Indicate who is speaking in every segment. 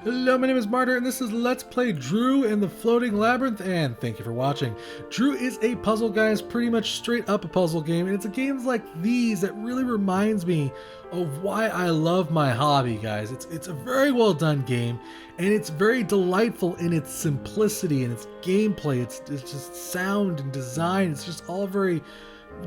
Speaker 1: Hello, my name is Martyr, and this is Let's Play Drew in the Floating Labyrinth, and thank you for watching. Drew is a puzzle, guys, pretty much straight up a puzzle game, and it's a games like these that really reminds me of why I love my hobby, guys. It's a very well done game, and it's very delightful in its simplicity and its gameplay. It's just sound and design. It's just all very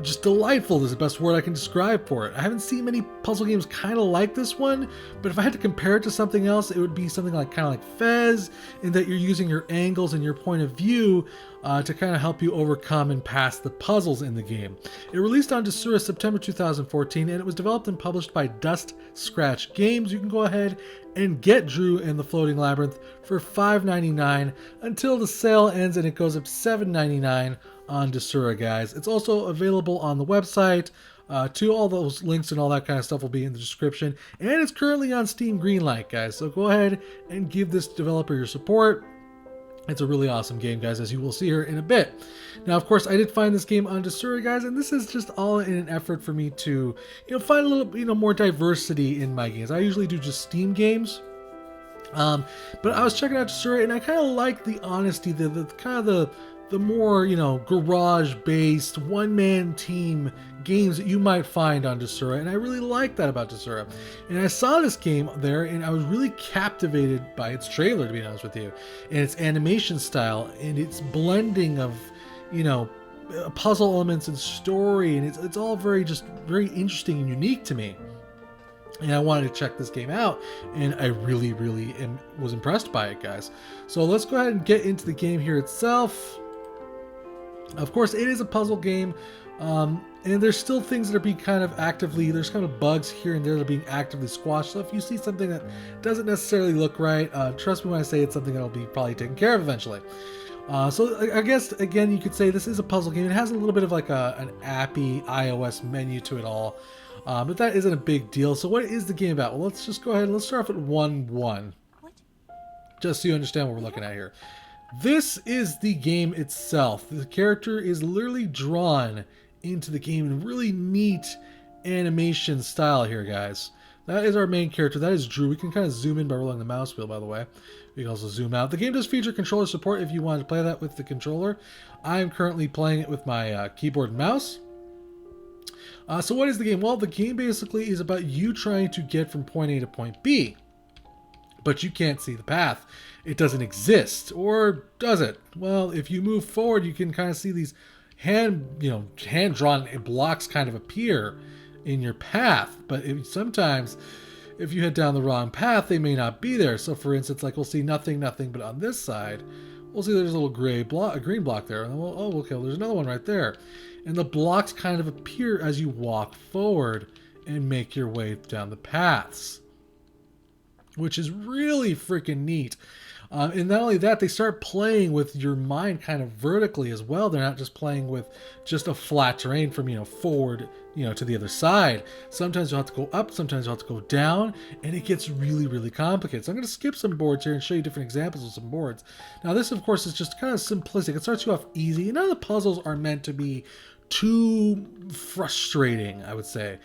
Speaker 1: just delightful is the best word I can describe for it. I haven't seen many puzzle games kind of like this one, but if I had to compare it to something else, it would be something like kind of like Fez, in that you're using your angles and your point of view to kind of help you overcome and pass the puzzles in the game. It released on Desura September 2014, and it was developed and published by Dust Scratch Games. You can go ahead and get Drew and the Floating Labyrinth for $5.99 until the sale ends, and it goes up $7.99 on Desura, guys. It's also available on the website. To all those links and all that kind of stuff will be in the description, and it's currently on Steam Greenlight, guys. So go ahead and give this developer your support. It's a really awesome game, guys, as you will see here in a bit. Now, of course, I did find this game on Desura, guys, and this is just all in an effort for me to, find a little, more diversity in my games. I usually do just Steam games. But I was checking out Desura, and I kind of like the honesty, the kind of the more, garage-based, one-man team games that you might find on Desura, and I really like that about Desura. And I saw this game there, and I was really captivated by its trailer, to be honest with you, and its animation style, and its blending of, puzzle elements and story, and it's all very interesting and unique to me. And I wanted to check this game out, and I really was impressed by it, guys. So let's go ahead and get into the game here itself. Of course, it is a puzzle game, and there's still things that are being there's kind of bugs here and there that are being actively squashed. So if you see something that doesn't necessarily look right, trust me when I say it's something that will be probably taken care of eventually. So I guess, again, you could say this is a puzzle game. It has a little bit of like an appy iOS menu to it all, but that isn't a big deal. So what is the game about? Well, let's just go ahead and let's start off at 1-1, just so you understand what we're looking at here. This is the game itself. The character is literally drawn into the game in really neat animation style here, guys. That is our main character. That is Drew. We can kind of zoom in by rolling the mouse wheel, by the way. We can also zoom out. The game does feature controller support if you wanted to play that with the controller. I'm currently playing it with my keyboard and mouse. So what is the game? Well, the game basically is about you trying to get from point A to point B. But you can't see the path. It doesn't exist. Or does it? Well, if you move forward, you can kind of see these hand-drawn blocks kind of appear in your path. But sometimes, if you head down the wrong path, they may not be there. So, for instance, like we'll see nothing, but on this side, we'll see there's a little a green block there. And then okay, well, there's another one right there. And the blocks kind of appear as you walk forward and make your way down the paths, which is really freaking neat. And not only that, they start playing with your mind kind of vertically as well. They're not just playing with just a flat terrain from, forward, to the other side. Sometimes you'll have to go up, sometimes you'll have to go down, and it gets really complicated. So I'm going to skip some boards here and show you different examples of some boards. Now this, of course, is just kind of simplistic. It starts you off easy. None of the puzzles are meant to be too frustrating, I would say.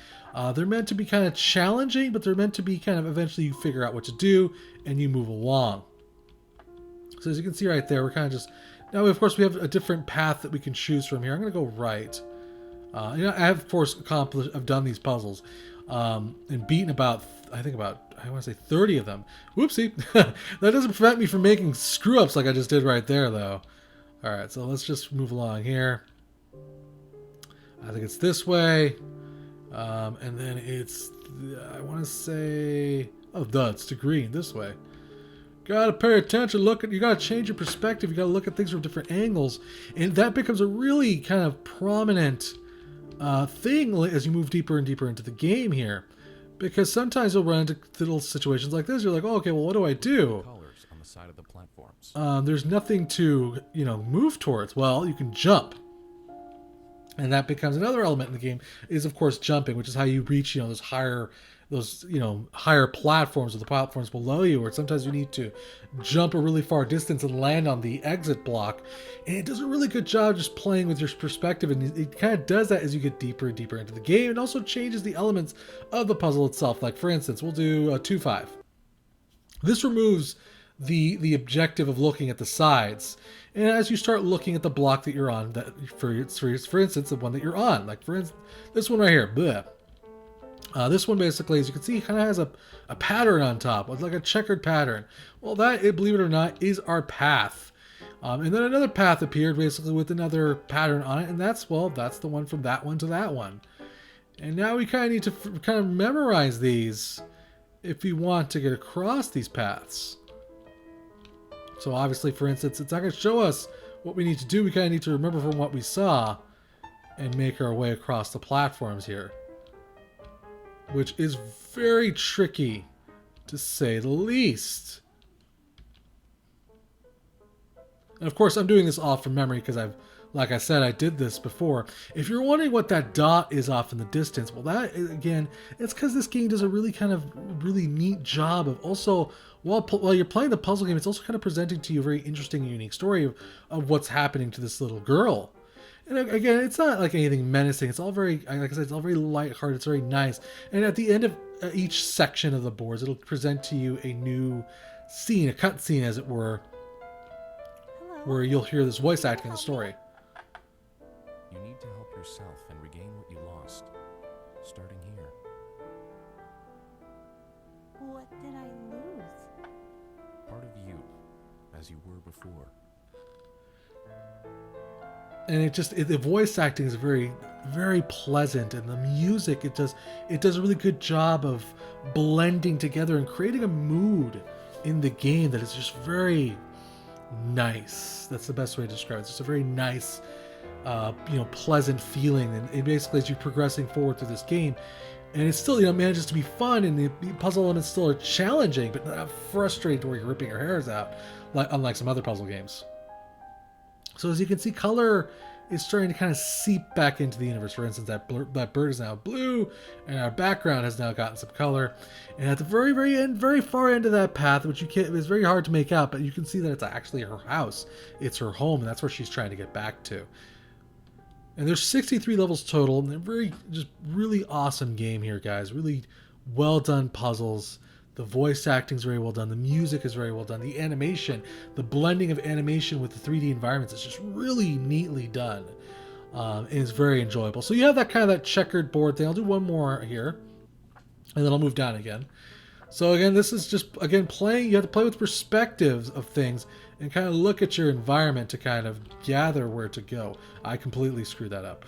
Speaker 1: They're meant to be kind of challenging, but they're meant to be kind of eventually you figure out what to do and you move along. So as you can see right there, we're kind of just... Now, of course, we have a different path that we can choose from here. I'm going to go right. I have, of course, I've done these puzzles and beaten I want to say 30 of them. Whoopsie. That doesn't prevent me from making screw-ups like I just did right there, though. All right, so let's just move along here. I think it's this way. And then it's, I want to say, it's to green, this way. Gotta pay attention, you gotta change your perspective, you gotta look at things from different angles, and that becomes a really kind of prominent thing as you move deeper and deeper into the game here. Because sometimes you'll run into little situations like this, you're like, oh, okay, well, what do I do?
Speaker 2: Colors on the side of the platforms.
Speaker 1: There's nothing to, move towards. Well, you can jump. And that becomes another element in the game, is of course jumping, which is how you reach, those higher platforms, or the platforms below you, or sometimes you need to jump a really far distance and land on the exit block. And it does a really good job just playing with your perspective, and it kind of does that as you get deeper and deeper into the game. It also changes the elements of the puzzle itself. Like, for instance, we'll do a 2-5. This removes the objective of looking at the sides. And as you start looking at the block that you're on, that for instance, the one that you're on, like for instance, this one right here, bleh. This one basically, as you can see, kind of has a pattern on top. It's like a checkered pattern. Well, that, believe it or not, is our path. And then another path appeared basically with another pattern on it, and that's the one from that one to that one. And now we kind of need to kind of memorize these if we want to get across these paths. So obviously, for instance, it's not going to show us what we need to do. We kind of need to remember from what we saw and make our way across the platforms here, which is very tricky, to say the least. And of course, I'm doing this all from memory because like I said, I did this before. If you're wondering what that dot is off in the distance, well, that, again, it's because this game does a really neat job of also, while you're playing the puzzle game, it's also kind of presenting to you a very interesting and unique story of what's happening to this little girl. And again, it's not like anything menacing. It's all very, like I said, it's all very lighthearted. It's very nice. And at the end of each section of the boards, it'll present to you a new scene, a cut scene, as it were, where you'll hear this voice acting in the story.
Speaker 2: You need to help yourself and regain what you lost, starting here.
Speaker 3: What did I lose?
Speaker 2: Part of you, as you were before.
Speaker 1: And the voice acting is very, very pleasant, and the music, it does a really good job of blending together and creating a mood in the game that is just very nice. That's the best way to describe it. It's just a very nice, pleasant feeling. And basically, as you're progressing forward through this game, and it still, manages to be fun, and the puzzle elements still are challenging, but not frustrating to where you're ripping your hairs out, unlike some other puzzle games. So as you can see, color is starting to kind of seep back into the universe. For instance, that bird is now blue, and our background has now gotten some color. And at the very, very end, very far end of that path, which it's very hard to make out, but you can see that it's actually her house. It's her home, and that's where she's trying to get back to. And there's 63 levels total, and they're really awesome game here, guys. Really well done puzzles. The voice acting is very well done. The music is very well done. The animation, the blending of animation with the 3D environments is just really neatly done. And it's very enjoyable. So you have that checkered board thing. I'll do one more here, and then I'll move down again. So again, this is just, playing. You have to play with perspectives of things and kind of look at your environment to kind of gather where to go. I completely screwed that up.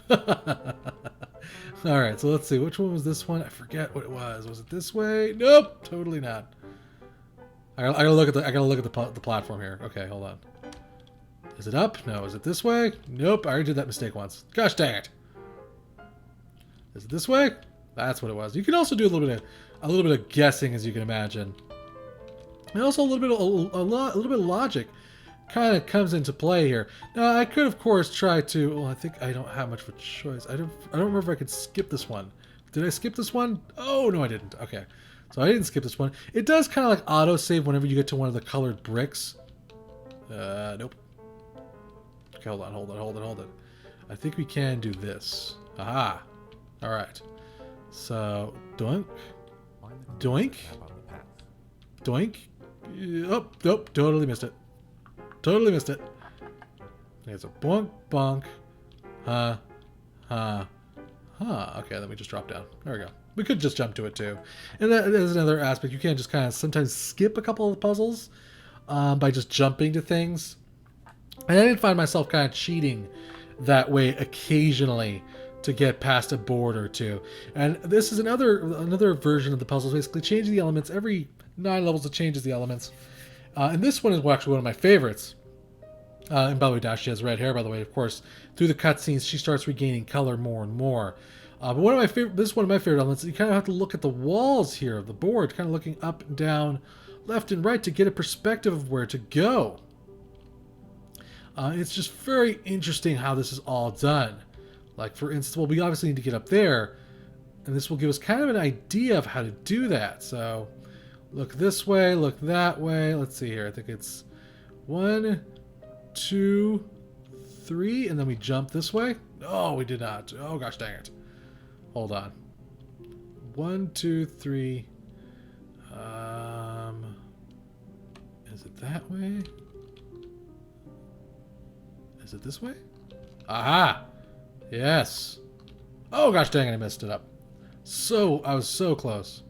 Speaker 1: All right, so let's see. Which one was this one? I forget what it was. Was it this way? Nope, totally not. I gotta look at the platform here. Okay, hold on. Is it up? No. Is it this way? Nope. I already did that mistake once. Gosh dang it. Is it this way? That's what it was. You can also do a little bit of guessing, as you can imagine, and also a little bit of logic kind of comes into play here. Now, I could, of course, try to. Well, I think I don't have much of a choice. I don't remember if I could skip this one. Did I skip this one? Oh no, I didn't. Okay, so I didn't skip this one. It does kind of like auto save whenever you get to one of the colored bricks. Nope. Okay, hold on. I think we can do this. Aha. All right. So doink, doink, doink. Oh, nope, totally missed it. Okay, so bonk, bonk. Okay, then we just drop down. There we go. We could just jump to it too. And that is another aspect. You can just kind of sometimes skip a couple of the puzzles by just jumping to things. And I did find myself kind of cheating that way occasionally to get past a board or two. And this is another version of the puzzles, basically changing the elements. Every 9 levels it changes the elements. And this one is actually one of my favorites. And by the way, Dash, she has red hair, by the way. Of course, through the cutscenes, she starts regaining color more and more. But this is one of my favorite elements. You kind of have to look at the walls here of the board, kind of looking up and down, left and right to get a perspective of where to go. It's just very interesting how this is all done. Like, for instance, well, we obviously need to get up there, and this will give us kind of an idea of how to do that. So, look this way, look that way. Let's see here. I think it's 1, 2, 3, and then we jump this way. Oh, we did not. Oh, gosh dang it. Hold on. 1, 2, 3. Is it that way? Is it this way? Aha! Yes. Oh gosh dang it, I messed it up. I was so close.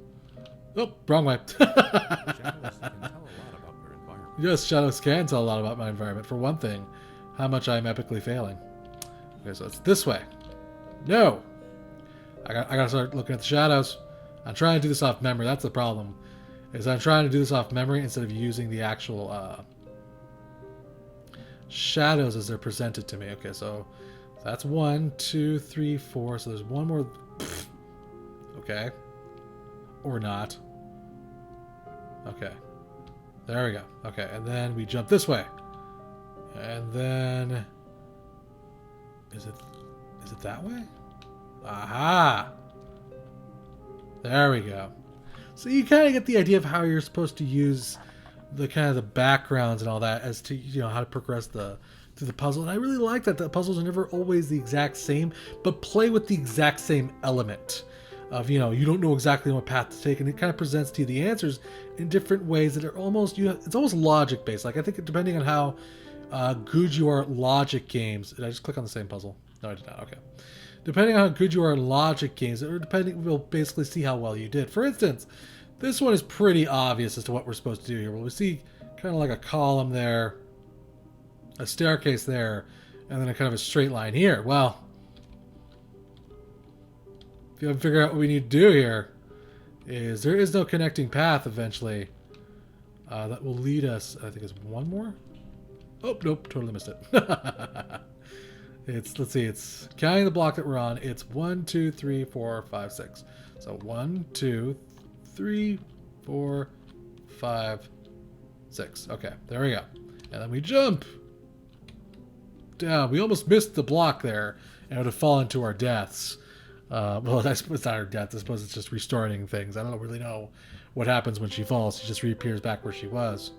Speaker 1: Oh, wrong way.
Speaker 2: Shadows can tell a lot about your environment.
Speaker 1: Yes, shadows can tell a lot about my environment. For one thing, how much I'm epically failing. Okay, so it's this way. No! I gotta start looking at the shadows. I'm trying to do this off memory. That's the problem. Is I'm trying to do this off memory instead of using the actual shadows as they're presented to me. Okay, so that's 1, 2, 3, 4. So there's one more. Okay. Or not. Okay. There we go. Okay, and then we jump this way. And then... Is it that way? Aha! There we go. So you kind of get the idea of how you're supposed to use the kind of the backgrounds and all that as to, you know, how to progress through the puzzle. And I really like that the puzzles are never always the exact same, but play with the exact same element of, you know, you don't know exactly what path to take, and it kind of presents to you the answers in different ways that are almost, it's almost logic based. Like I think depending on how good you are at logic games. Did I just click on the same puzzle? No, I did not. Okay. Depending on how good you are in logic games, or depending, we'll basically see how well you did. For instance, this one is pretty obvious as to what we're supposed to do here. Well, we see kind of like a column there, a staircase there, and then a kind of a straight line here. Well, if you haven't figured out what we need to do here, is there is no connecting path eventually that will lead us. I think it's one more. Oh, nope, totally missed it. Let's see, it's counting the block that we're on. It's 1, 2, 3, 4, 5, 6. So 1, 2, 3, 4, 5, 6. Okay, there we go. And then we jump down. We almost missed the block there and would have fallen to our deaths. Well, I suppose it's not our death. I suppose it's just restarting things. I don't really know what happens when she falls. She just reappears back where she was.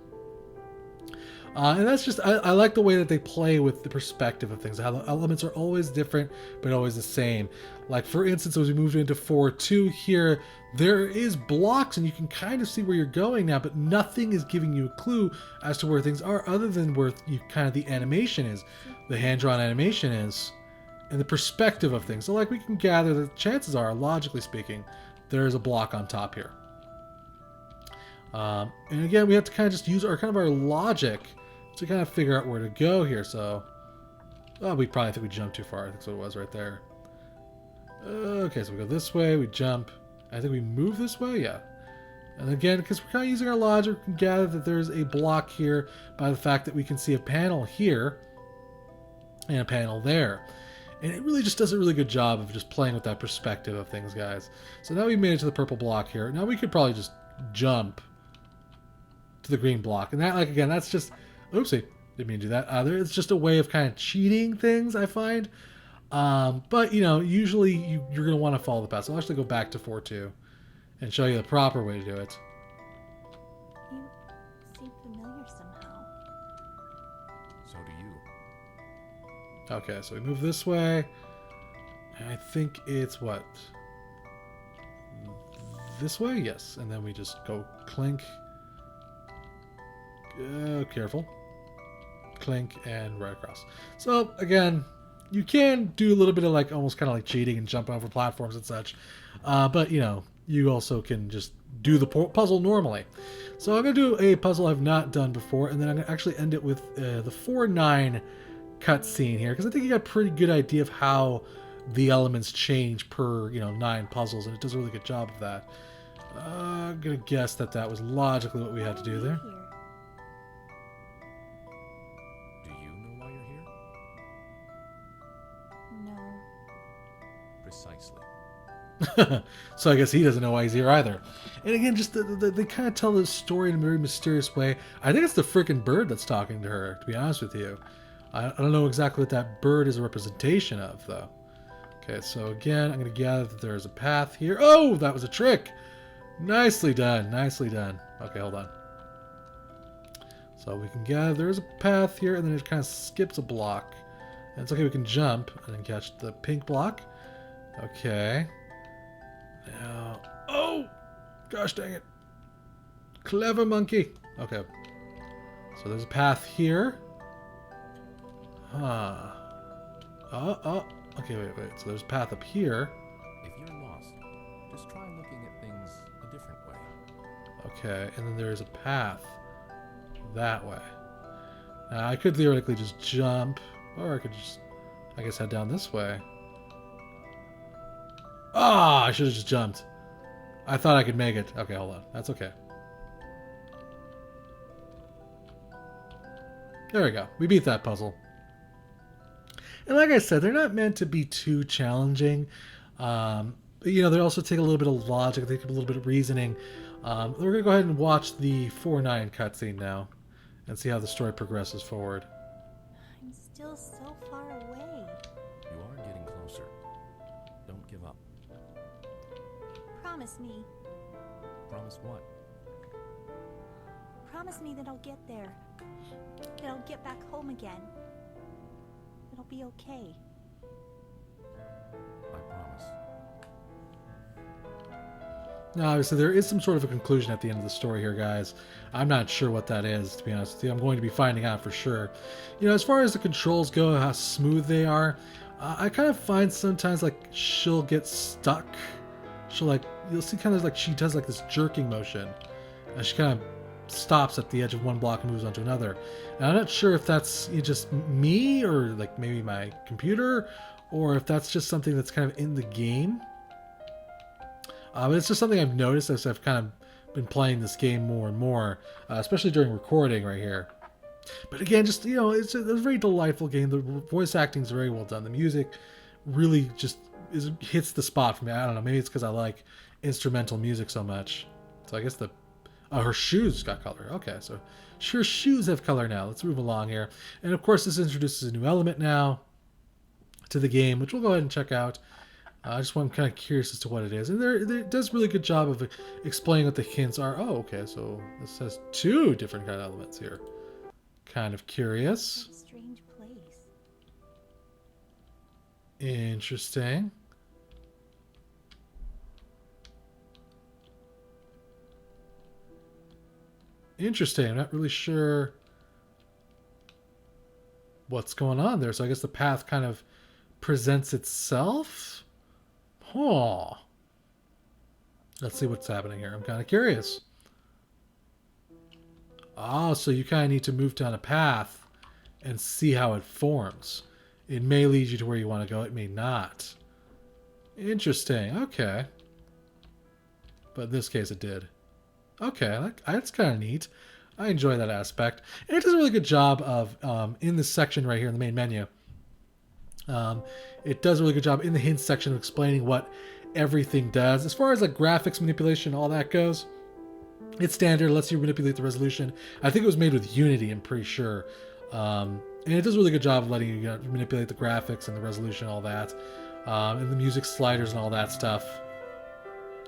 Speaker 1: And that's just, I like the way that they play with the perspective of things, how the elements are always different, but always the same. Like, for instance, as we moved into 4.2 here, there is blocks and you can kind of see where you're going now, but nothing is giving you a clue as to where things are other than where you kind of the animation is, the hand-drawn animation is, and the perspective of things. So, like, we can gather that chances are, logically speaking, there is a block on top here. And again, we have to kind of just use our logic to kind of figure out where to go here. So, we probably think we jumped too far. I think that's what it was right there. Okay, so we go this way, we jump. I think we move this way, yeah. And again, because we're kind of using our logic, we can gather that there's a block here by the fact that we can see a panel here and a panel there. And it really just does a really good job of just playing with that perspective of things, guys. So now we made it to the purple block here. Now we could probably just jump to the green block. And that, like, again, that's just... Oopsie, didn't mean to do that. It's just a way of kind of cheating things, I find. But, you know, usually you're going to want to follow the path. So I'll actually go back to 4.2 and show you the proper way to do it.
Speaker 3: You seem familiar somehow.
Speaker 2: So do you.
Speaker 1: Okay, so we move this way. And I think it's what? This way? Yes. And then we just go clink. Careful. Clink and right across. So again, you can do a little bit of like almost kind of like cheating and jumping over platforms and such. But you know, you also can just do the puzzle normally. So I'm going to do a puzzle I've not done before, and then I'm going to actually end it with the 4.9 cutscene here, because I think you got a pretty good idea of how the elements change per, 9 puzzles, and it does a really good job of that. I'm going to guess that that was logically what we had to do there.
Speaker 3: Here.
Speaker 2: Do you know why you're here?
Speaker 3: No.
Speaker 2: Precisely.
Speaker 1: So I guess he doesn't know why he's here either. And again, just they kind of tell this story in a very mysterious way. I think it's the freaking bird that's talking to her, to be honest with you. I don't know exactly what that bird is a representation of, though. Okay, so again, I'm going to gather that there's a path here. Oh, that was a trick! Nicely done, nicely done. Okay, hold on. So we can gather there's a path here, and then it kind of skips a block. And it's okay, we can jump and then catch the pink block. Okay. Now, oh! Gosh dang it. Clever monkey. Okay. So there's a path here. Huh. Oh. Okay, wait. So there's a path up here.
Speaker 2: If you're lost, just try looking at things a different way.
Speaker 1: Okay, and then there's a path that way. Now, I could theoretically just jump, or I could just, I guess, head down this way. Ah, I should have just jumped. I thought I could make it. Okay, hold on. That's okay. There we go. We beat that puzzle. And like I said, they're not meant to be too challenging. You know, they also take a little bit of logic. They take a little bit of reasoning. We're going to go ahead and watch the 4-9 cutscene now and see how the story progresses forward.
Speaker 3: I'm still so far away.
Speaker 2: You are getting closer. Don't give up.
Speaker 3: Promise me.
Speaker 2: Promise what?
Speaker 3: Promise me that I'll get there. That I'll get back home again. It'll be okay.
Speaker 2: I promise.
Speaker 1: Now, obviously, there is some sort of a conclusion at the end of the story here, guys. I'm not sure what that is, to be honest with you. I'm going to be finding out for sure. You know, as far as the controls go, how smooth they are, I kind of find sometimes, like, she'll get stuck. She'll, like, you'll see kind of like she does, like, this jerking motion. And she kind of stops at the edge of one block and moves on to another. And I'm not sure if that's just me or, like, maybe my computer, or if that's just something that's kind of in the game. But it's just something I've noticed as I've kind of been playing this game more and more, especially during recording right here. But again, just, you know, it's a very delightful game. The voice acting is very well done. The music really just hits the spot for me. I don't know. Maybe it's because I like instrumental music so much. So I guess her shoes got color. Okay, so her shoes have color now. Let's move along here. And of course, this introduces a new element now to the game, which we'll go ahead and check out. I just want, I'm kind of curious as to what it is. And it does a really good job of explaining what the hints are. Oh, okay, so this has 2 different kind of elements here. Kind of curious.
Speaker 3: What a strange place.
Speaker 1: Interesting. Interesting. I'm not really sure what's going on there. So I guess the path kind of presents itself. Huh. Let's see what's happening here. I'm kind of curious. Oh, so you kind of need to move down a path and see how it forms. It may lead you to where you want to go. It may not. Interesting. Okay. But in this case, it did. Okay, that's kind of neat. I enjoy that aspect. And it does a really good job of, in this section right here in the main menu, it does a really good job in the hints section of explaining what everything does. As far as like graphics manipulation, all that goes, it's standard. It lets you manipulate the resolution. I think it was made with Unity, I'm pretty sure. And it does a really good job of letting you manipulate the graphics and the resolution, all that. And the music sliders and all that stuff.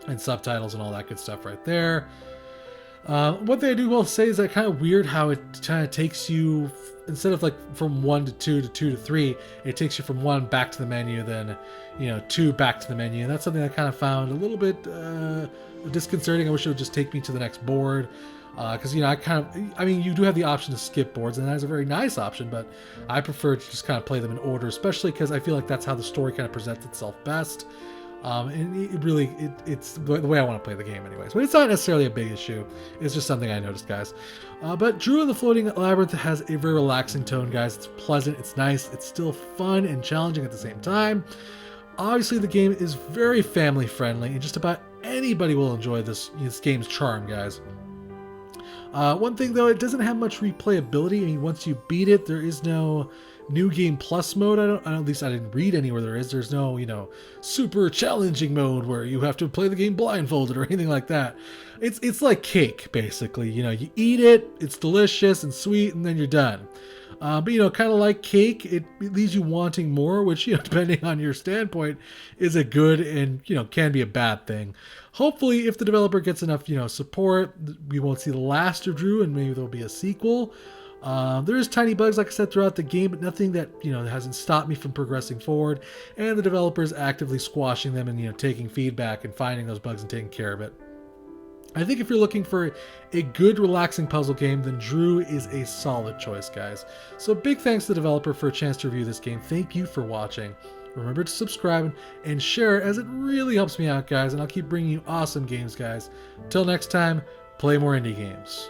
Speaker 1: And subtitles and all that good stuff right there. One thing I do will say is that kind of weird how it kind of takes you, instead of like from 1 to 2 to 2 to 3, it takes you from 1 back to the menu, then 2 back to the menu. And that's something I kind of found a little bit disconcerting. I wish it would just take me to the next board, because I mean you do have the option to skip boards, and that is a very nice option, but I prefer to just kind of play them in order, especially because I feel like that's how the story kind of presents itself best. And it's the way I want to play the game anyways. But it's not necessarily a big issue. It's just something I noticed, guys. But Drew and the Floating Labyrinth has a very relaxing tone, guys. It's pleasant, it's nice, it's still fun and challenging at the same time. Obviously, the game is very family friendly, and just about anybody will enjoy this game's charm, guys. One thing though, it doesn't have much replayability. I mean, once you beat it, there is no New Game Plus mode. At least I didn't read anywhere there is. There's no, super challenging mode where you have to play the game blindfolded or anything like that. It's like cake, basically. You eat it, it's delicious and sweet, and then you're done. But kind of like cake, it leaves you wanting more, which, depending on your standpoint, is a good and, can be a bad thing. Hopefully, if the developer gets enough, support, we won't see the last of Drew, and maybe there'll be a sequel. There's tiny bugs, like I said, throughout the game, but nothing that, hasn't stopped me from progressing forward. And the developer is actively squashing them and, taking feedback and finding those bugs and taking care of it. I think if you're looking for a good, relaxing puzzle game, then Drew is a solid choice, guys. So big thanks to the developer for a chance to review this game. Thank you for watching. Remember to subscribe and share, as it really helps me out, guys, and I'll keep bringing you awesome games, guys. Till next time, play more indie games.